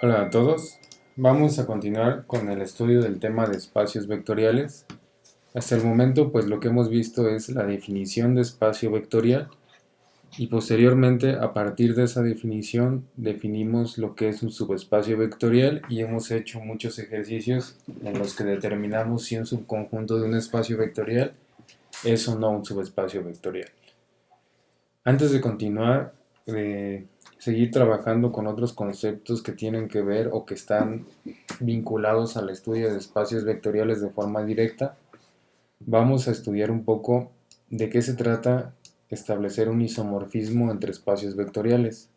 Hola a todos, vamos a continuar con el estudio del tema de espacios vectoriales. Hasta el momento pues lo que hemos visto es la definición de espacio vectorial y posteriormente a partir de esa definición definimos lo que es un subespacio vectorial y hemos hecho muchos ejercicios en los que determinamos si un subconjunto de un espacio vectorial es o no un subespacio vectorial. Antes de continuar, seguir trabajando con otros conceptos que tienen que ver o que están vinculados al estudio de espacios vectoriales de forma directa, vamos a estudiar un poco de qué se trata establecer un isomorfismo entre espacios vectoriales.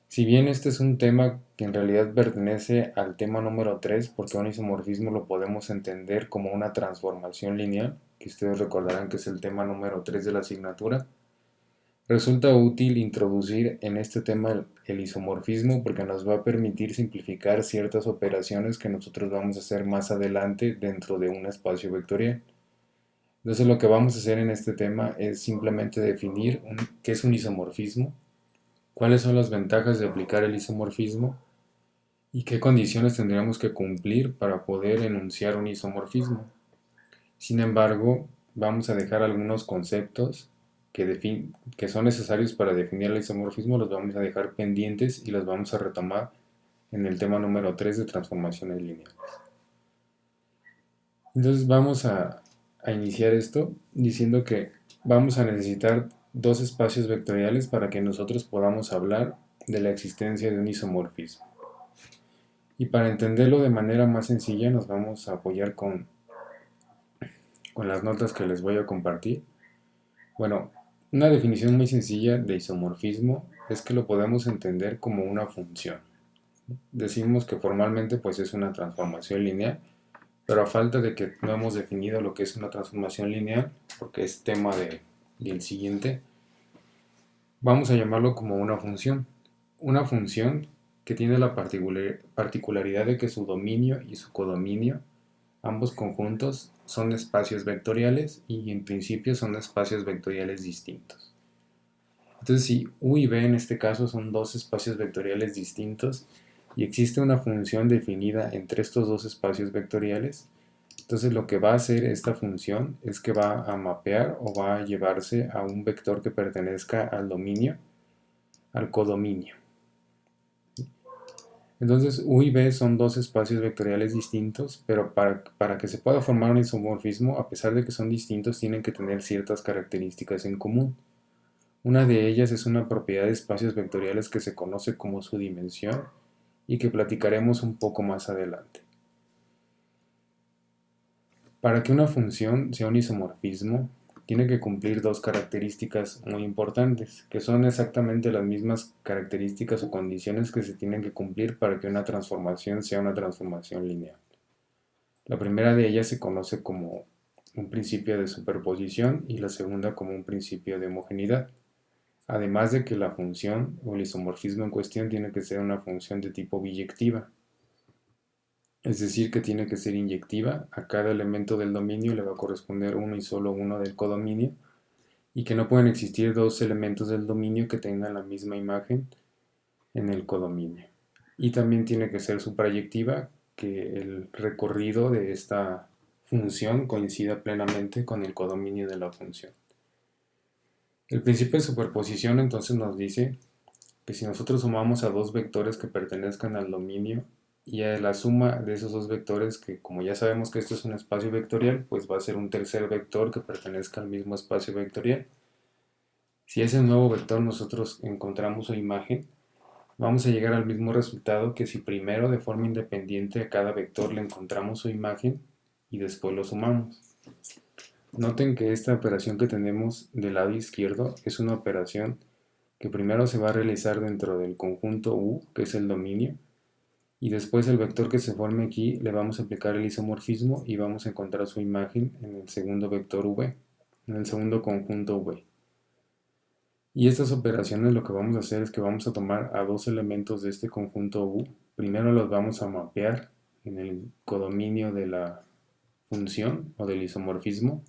Si bien este es un tema que en realidad pertenece al tema número 3, porque un isomorfismo lo podemos entender como una transformación lineal, que ustedes recordarán que es el tema número 3 de la asignatura, resulta útil introducir en este tema el isomorfismo porque nos va a permitir simplificar ciertas operaciones que nosotros vamos a hacer más adelante dentro de un espacio vectorial. Entonces lo que vamos a hacer en este tema es simplemente definir qué es un isomorfismo, cuáles son las ventajas de aplicar el isomorfismo y qué condiciones tendríamos que cumplir para poder enunciar un isomorfismo. Sin embargo, vamos a dejar algunos conceptos que son necesarios para definir el isomorfismo, los vamos a dejar pendientes y los vamos a retomar en el tema número 3 de transformaciones lineales. Entonces vamos a iniciar esto diciendo que vamos a necesitar dos espacios vectoriales para que nosotros podamos hablar de la existencia de un isomorfismo. Y para entenderlo de manera más sencilla nos vamos a apoyar con las notas que les voy a compartir. Bueno, una definición muy sencilla de isomorfismo es que lo podemos entender como una función. Decimos que formalmente pues es una transformación lineal, pero a falta de que no hemos definido lo que es una transformación lineal, porque es tema del siguiente, vamos a llamarlo como una función. Una función que tiene la particularidad de que su dominio y su codominio, ambos conjuntos, son espacios vectoriales y en principio son espacios vectoriales distintos. Entonces, si U y B en este caso son dos espacios vectoriales distintos y existe una función definida entre estos dos espacios vectoriales, entonces lo que va a hacer esta función es que va a mapear o va a llevarse a un vector que pertenezca al dominio, al codominio. Entonces U y B son dos espacios vectoriales distintos, pero para que se pueda formar un isomorfismo, a pesar de que son distintos, tienen que tener ciertas características en común. Una de ellas es una propiedad de espacios vectoriales que se conoce como su dimensión y que platicaremos un poco más adelante. Para que una función sea un isomorfismo, tiene que cumplir dos características muy importantes, que son exactamente las mismas características o condiciones que se tienen que cumplir para que una transformación sea una transformación lineal. La primera de ellas se conoce como un principio de superposición y la segunda como un principio de homogeneidad. Además de que la función o el isomorfismo en cuestión tiene que ser una función de tipo biyectiva, es decir, que tiene que ser inyectiva, a cada elemento del dominio le va a corresponder uno y solo uno del codominio, y que no pueden existir dos elementos del dominio que tengan la misma imagen en el codominio. Y también tiene que ser suprayectiva, que el recorrido de esta función coincida plenamente con el codominio de la función. El principio de superposición entonces nos dice que si nosotros sumamos a dos vectores que pertenezcan al dominio y a la suma de esos dos vectores, que como ya sabemos que esto es un espacio vectorial, pues va a ser un tercer vector que pertenezca al mismo espacio vectorial. Si ese nuevo vector nosotros encontramos su imagen, vamos a llegar al mismo resultado que si primero de forma independiente a cada vector le encontramos su imagen y después lo sumamos. Noten que esta operación que tenemos del lado izquierdo es una operación que primero se va a realizar dentro del conjunto U, que es el dominio, y después el vector que se forme aquí le vamos a aplicar el isomorfismo y vamos a encontrar su imagen en el segundo vector V, en el segundo conjunto V. Y estas operaciones lo que vamos a hacer es que vamos a tomar a dos elementos de este conjunto U, primero los vamos a mapear en el codominio de la función o del isomorfismo,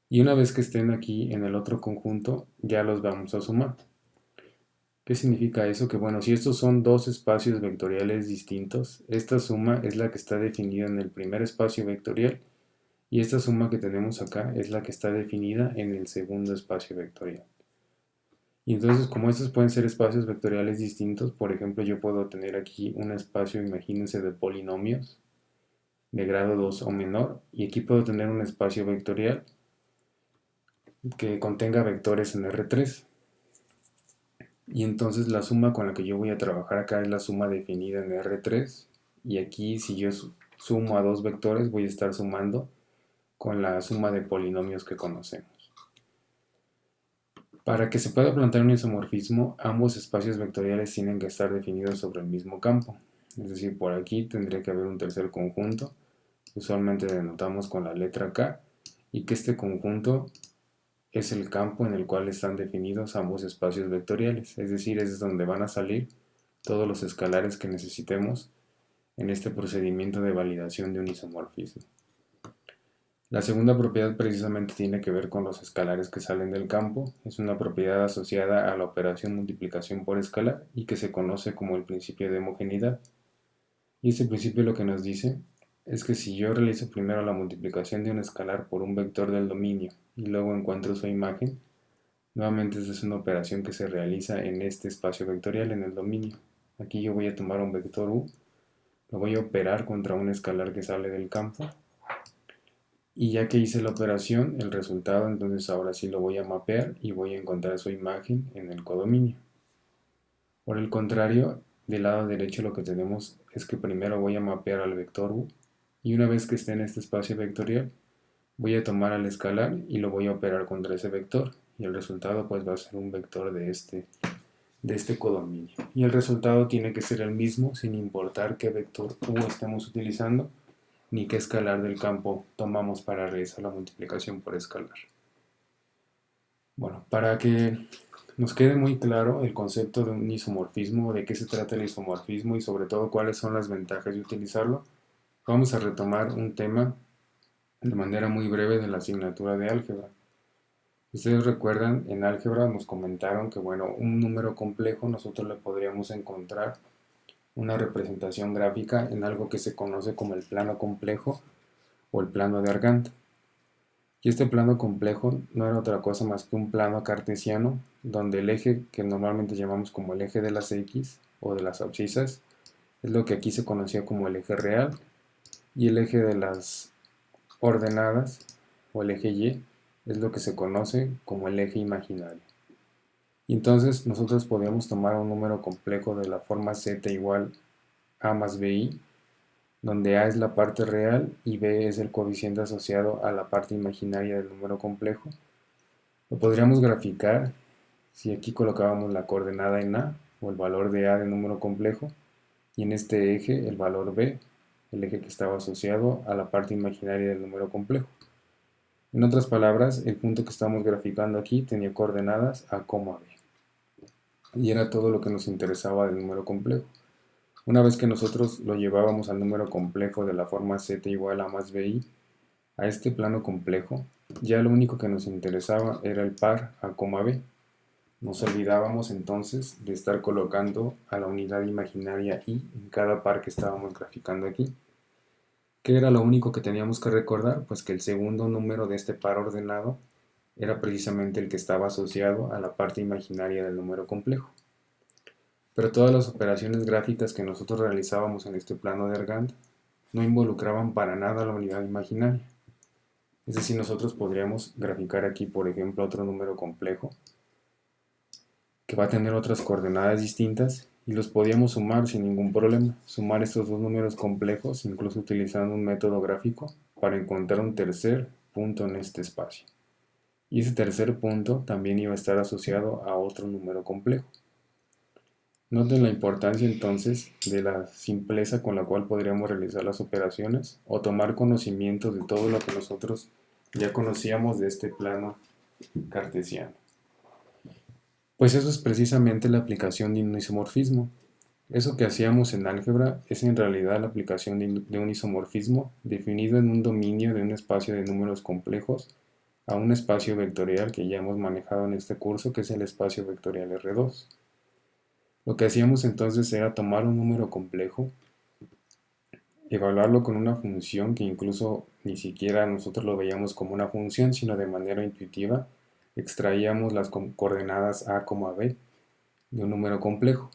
y una vez que estén aquí en el otro conjunto ya los vamos a sumar. ¿Qué significa eso? Que bueno, si estos son dos espacios vectoriales distintos, esta suma es la que está definida en el primer espacio vectorial y esta suma que tenemos acá es la que está definida en el segundo espacio vectorial. Y entonces, como estos pueden ser espacios vectoriales distintos, por ejemplo, yo puedo tener aquí un espacio, imagínense, de polinomios de grado 2 o menor, y aquí puedo tener un espacio vectorial que contenga vectores en R3. Y entonces la suma con la que yo voy a trabajar acá es la suma definida en R3. Y aquí, si yo sumo a dos vectores, voy a estar sumando con la suma de polinomios que conocemos. Para que se pueda plantear un isomorfismo, ambos espacios vectoriales tienen que estar definidos sobre el mismo campo. Es decir, por aquí tendría que haber un tercer conjunto, que usualmente denotamos con la letra K, y que este conjunto es el campo en el cual están definidos ambos espacios vectoriales. Es decir, es donde van a salir todos los escalares que necesitemos en este procedimiento de validación de un isomorfismo. La segunda propiedad precisamente tiene que ver con los escalares que salen del campo. Es una propiedad asociada a la operación multiplicación por escalar y que se conoce como el principio de homogeneidad. Y este principio lo que nos dice es que si yo realizo primero la multiplicación de un escalar por un vector del dominio y luego encuentro su imagen, nuevamente esta es una operación que se realiza en este espacio vectorial en el dominio. Aquí yo voy a tomar un vector u, lo voy a operar contra un escalar que sale del campo. Y ya que hice la operación, el resultado, entonces ahora sí lo voy a mapear y voy a encontrar su imagen en el codominio. Por el contrario, del lado derecho lo que tenemos es que primero voy a mapear al vector u y una vez que esté en este espacio vectorial, voy a tomar al escalar y lo voy a operar contra ese vector y el resultado pues va a ser un vector de este codominio. Y el resultado tiene que ser el mismo sin importar qué vector u estemos utilizando ni qué escalar del campo tomamos para realizar la multiplicación por escalar. Bueno, para que nos quede muy claro el concepto de un isomorfismo, de qué se trata el isomorfismo y sobre todo cuáles son las ventajas de utilizarlo, vamos a retomar un tema de manera muy breve de la asignatura de álgebra. Ustedes recuerdan, en álgebra nos comentaron que, bueno, un número complejo nosotros le podríamos encontrar una representación gráfica en algo que se conoce como el plano complejo o el plano de Argand. Y este plano complejo no era otra cosa más que un plano cartesiano donde el eje que normalmente llamamos como el eje de las x o de las abscisas es lo que aquí se conocía como el eje real y el eje de las ordenadas o el eje y es lo que se conoce como el eje imaginario. Y entonces nosotros podíamos tomar un número complejo de la forma z igual a más bi, donde a es la parte real y b es el coeficiente asociado a la parte imaginaria del número complejo. Lo podríamos graficar si aquí colocábamos la coordenada en a o el valor de a de número complejo y en este eje el valor b, el eje que estaba asociado a la parte imaginaria del número complejo. En otras palabras, el punto que estamos graficando aquí tenía coordenadas a, b. Y era todo lo que nos interesaba del número complejo. Una vez que nosotros lo llevábamos al número complejo de la forma z igual a más bi, a este plano complejo, ya lo único que nos interesaba era el par a, b. Nos olvidábamos entonces de estar colocando a la unidad imaginaria i en cada par que estábamos graficando aquí. ¿Qué era lo único que teníamos que recordar? Pues que el segundo número de este par ordenado era precisamente el que estaba asociado a la parte imaginaria del número complejo. Pero todas las operaciones gráficas que nosotros realizábamos en este plano de Argand no involucraban para nada la unidad imaginaria. Es decir, nosotros podríamos graficar aquí, por ejemplo, otro número complejo que va a tener otras coordenadas distintas y los podíamos sumar sin ningún problema. Sumar estos dos números complejos, incluso utilizando un método gráfico, para encontrar un tercer punto en este espacio. Y ese tercer punto también iba a estar asociado a otro número complejo. Noten la importancia entonces de la simpleza con la cual podríamos realizar las operaciones o tomar conocimiento de todo lo que nosotros ya conocíamos de este plano cartesiano. Pues eso es precisamente la aplicación de un isomorfismo. Eso que hacíamos en álgebra es en realidad la aplicación de un isomorfismo definido en un dominio de un espacio de números complejos a un espacio vectorial que ya hemos manejado en este curso, que es el espacio vectorial R2. Lo que hacíamos entonces era tomar un número complejo, evaluarlo con una función que incluso ni siquiera nosotros lo veíamos como una función, sino de manera intuitiva extraíamos las coordenadas a, b de un número complejo.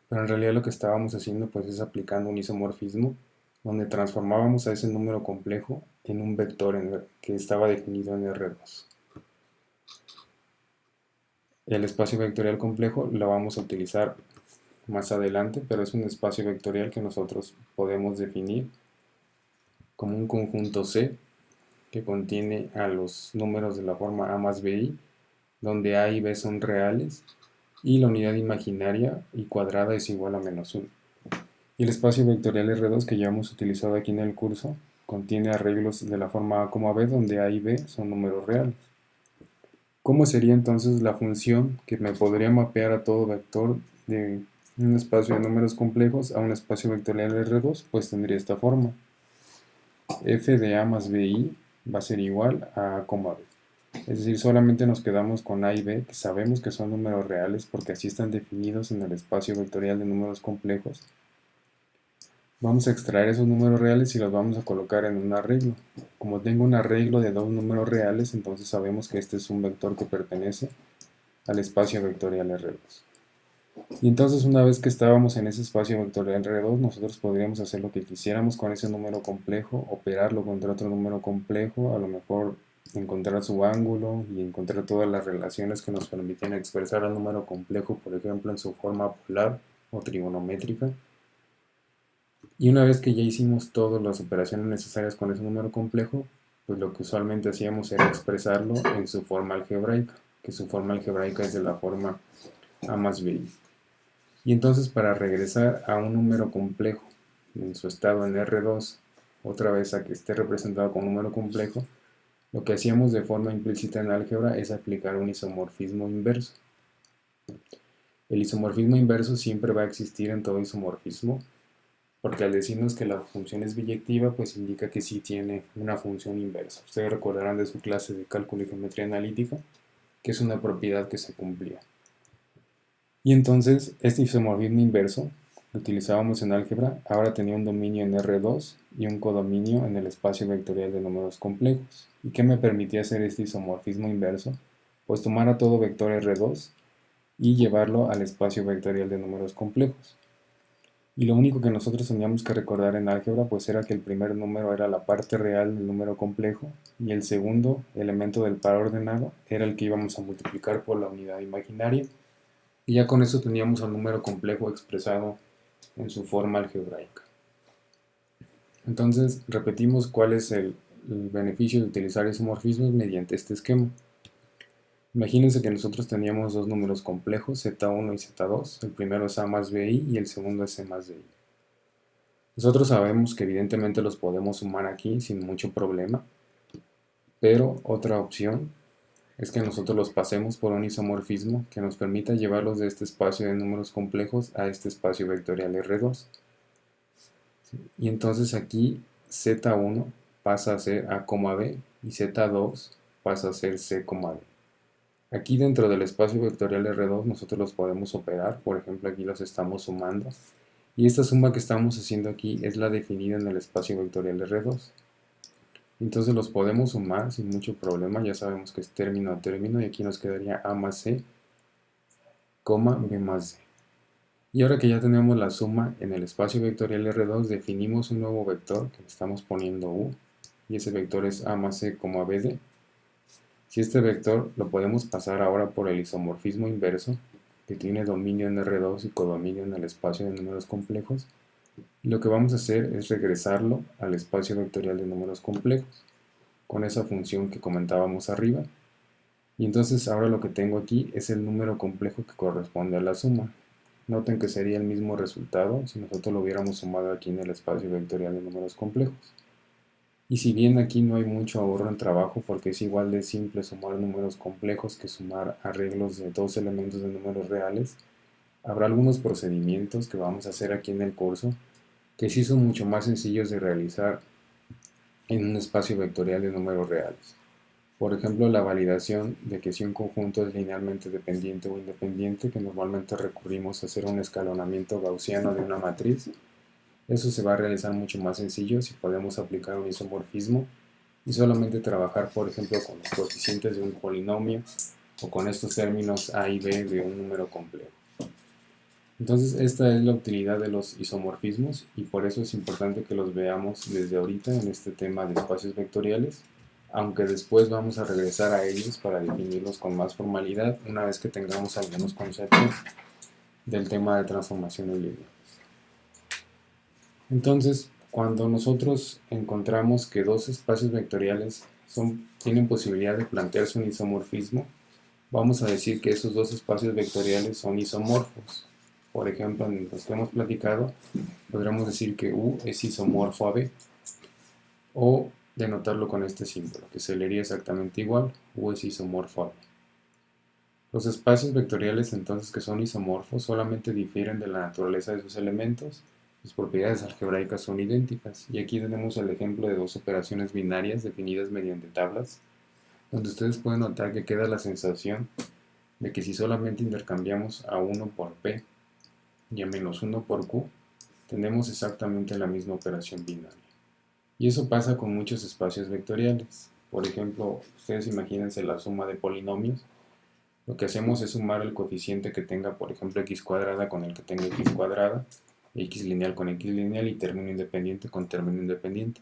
Pero en realidad lo que estábamos haciendo pues es aplicando un isomorfismo donde transformábamos a ese número complejo en un vector que estaba definido en R2. El espacio vectorial complejo lo vamos a utilizar más adelante, pero es un espacio vectorial que nosotros podemos definir como un conjunto C que contiene a los números de la forma A más BI, donde A y B son reales y la unidad imaginaria y cuadrada es igual a -1. Y el espacio vectorial R2 que ya hemos utilizado aquí en el curso contiene arreglos de la forma A, B, donde A y B son números reales. ¿Cómo sería entonces la función que me podría mapear a todo vector de un espacio de números complejos a un espacio vectorial R2? Pues tendría esta forma. F de A más BI va a ser igual a A, B. Es decir, solamente nos quedamos con A y B, que sabemos que son números reales porque así están definidos en el espacio vectorial de números complejos. Vamos a extraer esos números reales y los vamos a colocar en un arreglo. Como tengo un arreglo de dos números reales, entonces sabemos que este es un vector que pertenece al espacio vectorial R2. Y entonces una vez que estábamos en ese espacio vectorial R2, nosotros podríamos hacer lo que quisiéramos con ese número complejo, operarlo contra otro número complejo, a lo mejor encontrar su ángulo y encontrar todas las relaciones que nos permiten expresar el número complejo, por ejemplo, en su forma polar o trigonométrica. Y una vez que ya hicimos todas las operaciones necesarias con ese número complejo, pues lo que usualmente hacíamos era expresarlo en su forma algebraica, que su forma algebraica es de la forma A más B. Y entonces para regresar a un número complejo en su estado en R2, otra vez a que esté representado con un número complejo, lo que hacíamos de forma implícita en álgebra es aplicar un isomorfismo inverso. El isomorfismo inverso siempre va a existir en todo isomorfismo, porque al decirnos que la función es biyectiva, pues indica que sí tiene una función inversa. Ustedes recordarán de su clase de cálculo y geometría analítica, que es una propiedad que se cumplía. Y entonces, este isomorfismo inverso que utilizábamos en álgebra, ahora tenía un dominio en R2 y un codominio en el espacio vectorial de números complejos. ¿Y qué me permitía hacer este isomorfismo inverso? Pues tomar a todo vector R2 y llevarlo al espacio vectorial de números complejos. Y lo único que nosotros teníamos que recordar en álgebra pues era que el primer número era la parte real del número complejo y el segundo elemento del par ordenado era el que íbamos a multiplicar por la unidad imaginaria. Y ya con eso teníamos al número complejo expresado en su forma algebraica. Entonces, repetimos cuál es el beneficio de utilizar isomorfismos mediante este esquema. Imagínense que nosotros teníamos dos números complejos, z1 y z2. El primero es a más bi y el segundo es c más di. Nosotros sabemos que evidentemente los podemos sumar aquí sin mucho problema, pero otra opción es que nosotros los pasemos por un isomorfismo que nos permita llevarlos de este espacio de números complejos a este espacio vectorial R2. Y entonces aquí z1 pasa a ser a, b y z2 pasa a ser c, d. Aquí dentro del espacio vectorial R2 nosotros los podemos operar, por ejemplo aquí los estamos sumando. Y esta suma que estamos haciendo aquí es la definida en el espacio vectorial R2. Entonces los podemos sumar sin mucho problema, ya sabemos que es término a término y aquí nos quedaría a más c, b más d. Y ahora que ya tenemos la suma en el espacio vectorial R2, definimos un nuevo vector que le estamos poniendo u, y ese vector es a más c, bd. Si este vector lo podemos pasar ahora por el isomorfismo inverso, que tiene dominio en R2 y codominio en el espacio de números complejos, y lo que vamos a hacer es regresarlo al espacio vectorial de números complejos, con esa función que comentábamos arriba. Y entonces ahora lo que tengo aquí es el número complejo que corresponde a la suma. Noten que sería el mismo resultado si nosotros lo hubiéramos sumado aquí en el espacio vectorial de números complejos. Y si bien aquí no hay mucho ahorro en trabajo porque es igual de simple sumar números complejos que sumar arreglos de dos elementos de números reales, habrá algunos procedimientos que vamos a hacer aquí en el curso que sí son mucho más sencillos de realizar en un espacio vectorial de números reales. Por ejemplo, la validación de que si un conjunto es linealmente dependiente o independiente, que normalmente recurrimos a hacer un escalonamiento gaussiano de una matriz. Eso se va a realizar mucho más sencillo si podemos aplicar un isomorfismo y solamente trabajar, por ejemplo, con los coeficientes de un polinomio o con estos términos a y b de un número complejo. Entonces, esta es la utilidad de los isomorfismos y por eso es importante que los veamos desde ahorita en este tema de espacios vectoriales, aunque después vamos a regresar a ellos para definirlos con más formalidad una vez que tengamos algunos conceptos del tema de transformaciones lineales. Entonces, cuando nosotros encontramos que dos espacios vectoriales tienen posibilidad de plantearse un isomorfismo, vamos a decir que esos dos espacios vectoriales son isomorfos. Por ejemplo, en los que hemos platicado, podríamos decir que U es isomorfo a B, o denotarlo con este símbolo, que se leería exactamente igual, U es isomorfo a B. Los espacios vectoriales entonces que son isomorfos solamente difieren de la naturaleza de sus elementos. Sus propiedades algebraicas son idénticas, y aquí tenemos el ejemplo de dos operaciones binarias definidas mediante tablas, donde ustedes pueden notar que queda la sensación de que si solamente intercambiamos a 1 por P y a menos 1 por Q, tenemos exactamente la misma operación binaria. Y eso pasa con muchos espacios vectoriales. Por ejemplo, ustedes imagínense la suma de polinomios. Lo que hacemos es sumar el coeficiente que tenga, por ejemplo, x cuadrada con el que tenga x cuadrada, x lineal con x lineal y término independiente con término independiente.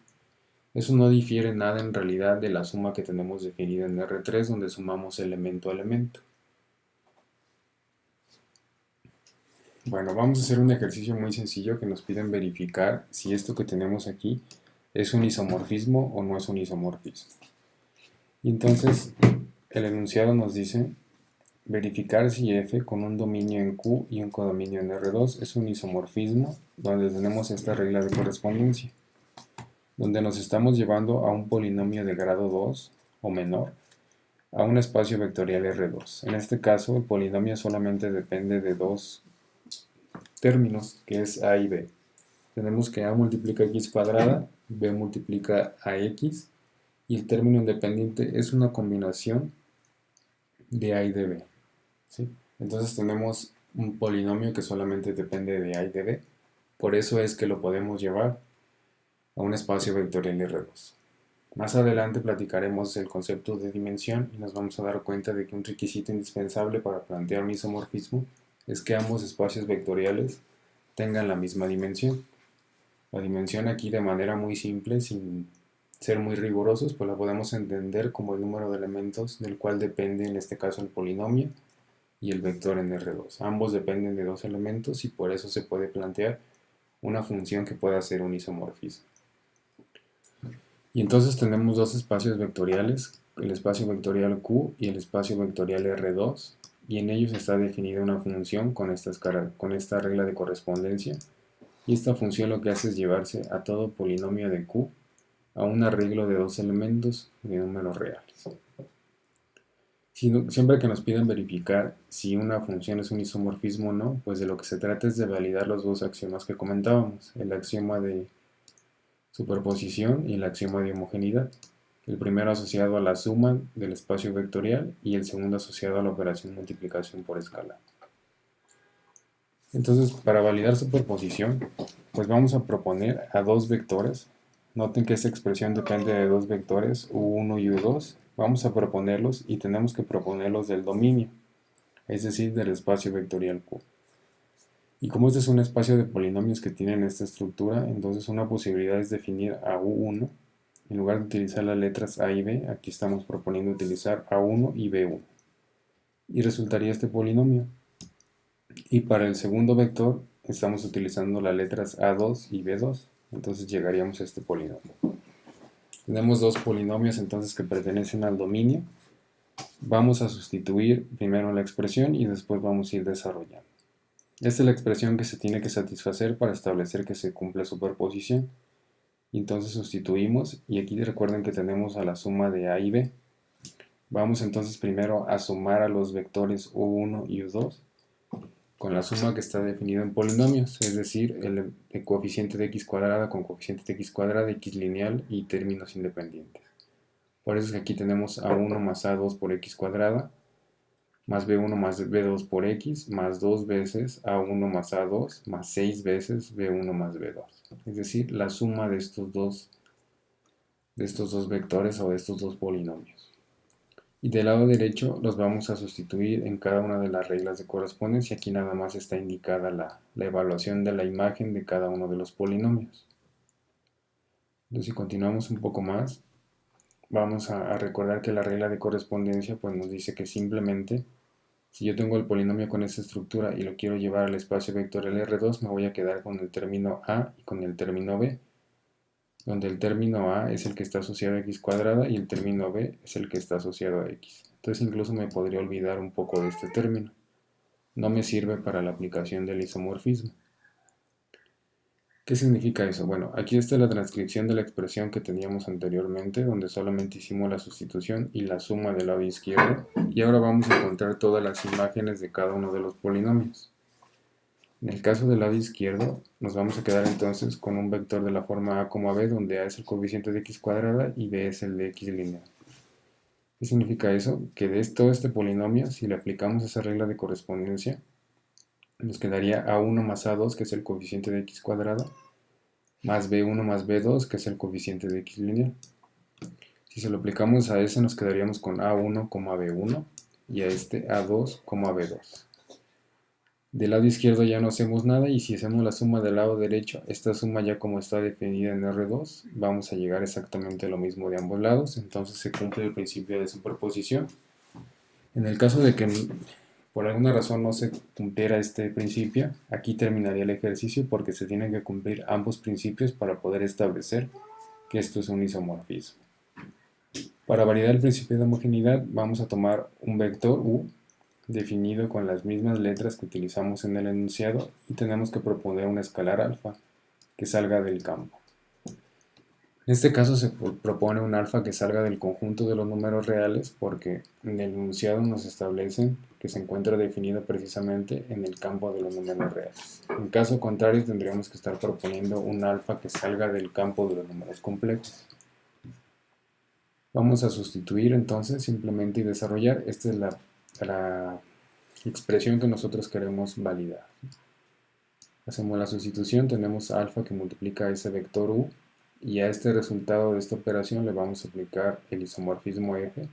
Eso no difiere nada en realidad de la suma que tenemos definida en R3, donde sumamos elemento a elemento. Bueno, vamos a hacer un ejercicio muy sencillo que nos piden verificar si esto que tenemos aquí es un isomorfismo o no es un isomorfismo. Y entonces el enunciado nos dice verificar si f con un dominio en Q y un codominio en R2 es un isomorfismo, donde tenemos esta regla de correspondencia, donde nos estamos llevando a un polinomio de grado 2 o menor a un espacio vectorial R2. En este caso, el polinomio solamente depende de dos términos, que es a y b. Tenemos que a multiplica x cuadrada, b multiplica a x, y el término independiente es una combinación de a y de b. ¿Sí? Entonces tenemos un polinomio que solamente depende de a y de b. Por eso es que lo podemos llevar a un espacio vectorial R2. Más adelante platicaremos el concepto de dimensión y nos vamos a dar cuenta de que un requisito indispensable para plantear un isomorfismo es que ambos espacios vectoriales tengan la misma dimensión. La dimensión aquí de manera muy simple, sin ser muy rigurosos, pues la podemos entender como el número de elementos del cual depende en este caso el polinomio y el vector en R2. Ambos dependen de dos elementos y por eso se puede plantear una función que pueda ser un isomorfismo. Y entonces tenemos dos espacios vectoriales, el espacio vectorial Q y el espacio vectorial R2, y en ellos está definida una función con esta regla de correspondencia, y esta función lo que hace es llevarse a todo polinomio de Q a un arreglo de dos elementos de números reales. Siempre que nos piden verificar si una función es un isomorfismo o no, pues de lo que se trata es de validar los dos axiomas que comentábamos, el axioma de superposición y el axioma de homogeneidad. El primero asociado a la suma del espacio vectorial y el segundo asociado a la operación multiplicación por escala. Entonces, para validar superposición, pues vamos a proponer a dos vectores. Noten que esta expresión depende de dos vectores, U1 y U2. Vamos a proponerlos y tenemos que proponerlos del dominio, es decir, del espacio vectorial Q. Y como este es un espacio de polinomios que tienen esta estructura, entonces una posibilidad es definir a U1. En lugar de utilizar las letras A y B, aquí estamos proponiendo utilizar A1 y B1. Y resultaría este polinomio. Y para el segundo vector estamos utilizando las letras A2 y B2. Entonces llegaríamos a este polinomio. Tenemos dos polinomios entonces que pertenecen al dominio. Vamos a sustituir primero la expresión y después vamos a ir desarrollando. Esta es la expresión que se tiene que satisfacer para establecer que se cumple superposición. Y entonces sustituimos y aquí recuerden que tenemos a la suma de A y B. Vamos entonces primero a sumar a los vectores U1 y U2 con la suma que está definida en polinomios, es decir, el coeficiente de x cuadrada con coeficiente de x cuadrada, x lineal y términos independientes. Por eso es que aquí tenemos A1 más A2 por X cuadrada, más B1 más B2 por X, más 2 veces A1 más A2, más 6 veces B1 más B2. Es decir, la suma de estos dos vectores o de estos dos polinomios. Y del lado derecho los vamos a sustituir en cada una de las reglas de correspondencia. Aquí nada más está indicada la evaluación de la imagen de cada uno de los polinomios. Entonces, si continuamos un poco más, vamos a recordar que la regla de correspondencia pues, nos dice que simplemente, si yo tengo el polinomio con esta estructura y lo quiero llevar al espacio vectorial R2, me voy a quedar con el término A y con el término B, donde el término A es el que está asociado a X cuadrada y el término B es el que está asociado a X. Entonces incluso me podría olvidar un poco de este término. No me sirve para la aplicación del isomorfismo. ¿Qué significa eso? Bueno, aquí está la transcripción de la expresión que teníamos anteriormente, donde solamente hicimos la sustitución y la suma del lado izquierdo, y ahora vamos a encontrar todas las imágenes de cada uno de los polinomios. En el caso del lado izquierdo, nos vamos a quedar entonces con un vector de la forma a, b, donde a es el coeficiente de x cuadrada y b es el de x lineal. ¿Qué significa eso? Que de todo este polinomio, si le aplicamos esa regla de correspondencia, nos quedaría a1 más a2, que es el coeficiente de x cuadrada, más b1 más b2, que es el coeficiente de x lineal. Si se lo aplicamos a ese, nos quedaríamos con a1, b1 y a este a2, b2. Del lado izquierdo ya no hacemos nada y si hacemos la suma del lado derecho, esta suma ya como está definida en R2, vamos a llegar exactamente a lo mismo de ambos lados, entonces se cumple el principio de superposición. En el caso de que por alguna razón no se cumpliera este principio, aquí terminaría el ejercicio porque se tienen que cumplir ambos principios para poder establecer que esto es un isomorfismo. Para validar el principio de homogeneidad vamos a tomar un vector U definido con las mismas letras que utilizamos en el enunciado y tenemos que proponer un escalar alfa que salga del campo. En este caso se propone un alfa que salga del conjunto de los números reales porque en el enunciado nos establecen que se encuentra definido precisamente en el campo de los números reales. En caso contrario tendríamos que estar proponiendo un alfa que salga del campo de los números complejos. Vamos a sustituir entonces simplemente y desarrollar. Esta es la expresión que nosotros queremos validar. Hacemos la sustitución, tenemos alfa que multiplica a ese vector u y a este resultado de esta operación le vamos a aplicar el isomorfismo f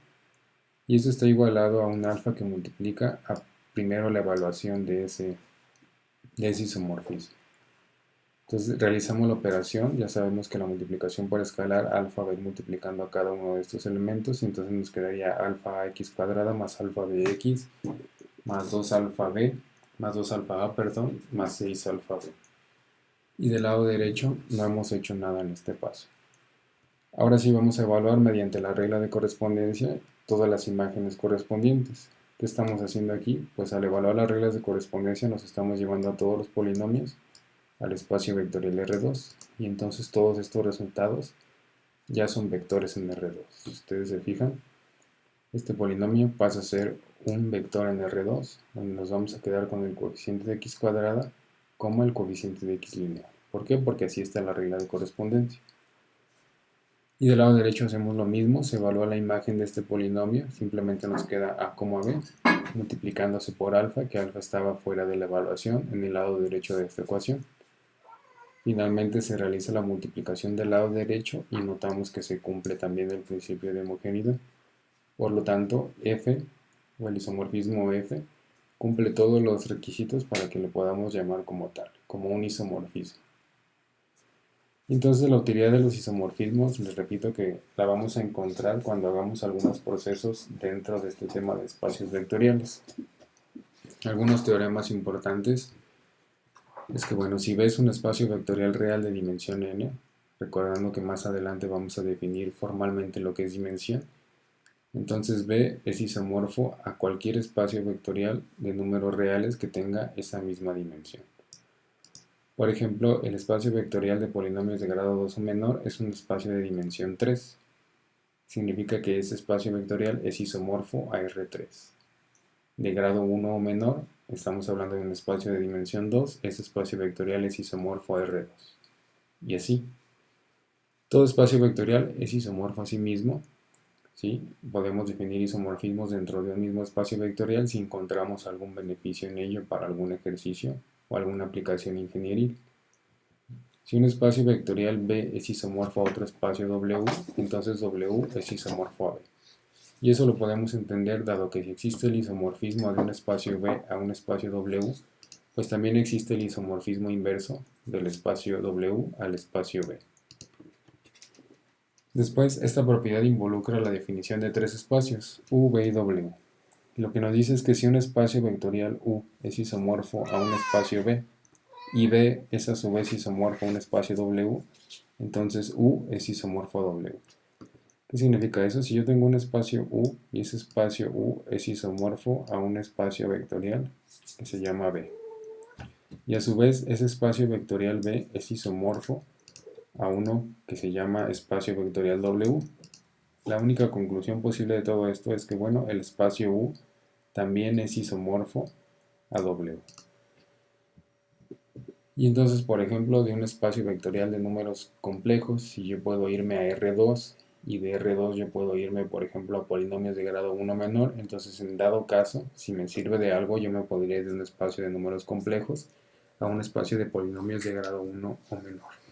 y esto está igualado a un alfa que multiplica a primero la evaluación de ese isomorfismo. Entonces realizamos la operación, ya sabemos que la multiplicación por escalar alfa va a ir multiplicando a cada uno de estos elementos y entonces nos quedaría alfa x cuadrada más alfa bx más 2 alfa b más 2 alfa a, perdón, más 6 alfa b. Y del lado derecho no hemos hecho nada en este paso. Ahora sí vamos a evaluar mediante la regla de correspondencia todas las imágenes correspondientes. ¿Qué estamos haciendo aquí? Pues al evaluar las reglas de correspondencia nos estamos llevando a todos los polinomios al espacio vectorial R2 y entonces todos estos resultados ya son vectores en R2. Si ustedes se fijan, este polinomio pasa a ser un vector en R2, donde nos vamos a quedar con el coeficiente de x cuadrada como el coeficiente de x lineal. ¿Por qué? Porque así está la regla de correspondencia. Y del lado derecho hacemos lo mismo, se evalúa la imagen de este polinomio, simplemente nos queda a, b, multiplicándose por alfa, que alfa estaba fuera de la evaluación en el lado derecho de esta ecuación. Finalmente se realiza la multiplicación del lado derecho y notamos que se cumple también el principio de homogeneidad. Por lo tanto, f, o el isomorfismo f, cumple todos los requisitos para que lo podamos llamar como tal, como un isomorfismo. Entonces la utilidad de los isomorfismos, les repito que la vamos a encontrar cuando hagamos algunos procesos dentro de este tema de espacios vectoriales. Algunos teoremas importantes es que, bueno, si ves un espacio vectorial real de dimensión n, recordando que más adelante vamos a definir formalmente lo que es dimensión, entonces B es isomorfo a cualquier espacio vectorial de números reales que tenga esa misma dimensión. Por ejemplo, el espacio vectorial de polinomios de grado 2 o menor es un espacio de dimensión 3. Significa que ese espacio vectorial es isomorfo a R3. De grado 1 o menor, estamos hablando de un espacio de dimensión 2, ese espacio vectorial es isomorfo a R2. Y así. Todo espacio vectorial es isomorfo a sí mismo, ¿sí? Podemos definir isomorfismos dentro de un mismo espacio vectorial si encontramos algún beneficio en ello para algún ejercicio o alguna aplicación ingenieril. Si un espacio vectorial B es isomorfo a otro espacio W, entonces W es isomorfo a B. Y eso lo podemos entender dado que si existe el isomorfismo de un espacio B a un espacio W, pues también existe el isomorfismo inverso del espacio W al espacio B. Después, esta propiedad involucra la definición de tres espacios, U, V y W. Lo que nos dice es que si un espacio vectorial U es isomorfo a un espacio B y B es a su vez isomorfo a un espacio W, entonces U es isomorfo a W. ¿Qué significa eso? Si yo tengo un espacio U y ese espacio U es isomorfo a un espacio vectorial que se llama B, y a su vez ese espacio vectorial B es isomorfo a uno que se llama espacio vectorial W, la única conclusión posible de todo esto es que, bueno, el espacio U también es isomorfo a W. Y entonces, por ejemplo, de un espacio vectorial de números complejos, si yo puedo irme a R2 y de R2 yo puedo irme, por ejemplo, a polinomios de grado 1 menor, entonces en dado caso, si me sirve de algo, yo me podría ir de un espacio de números complejos a un espacio de polinomios de grado 1 o menor.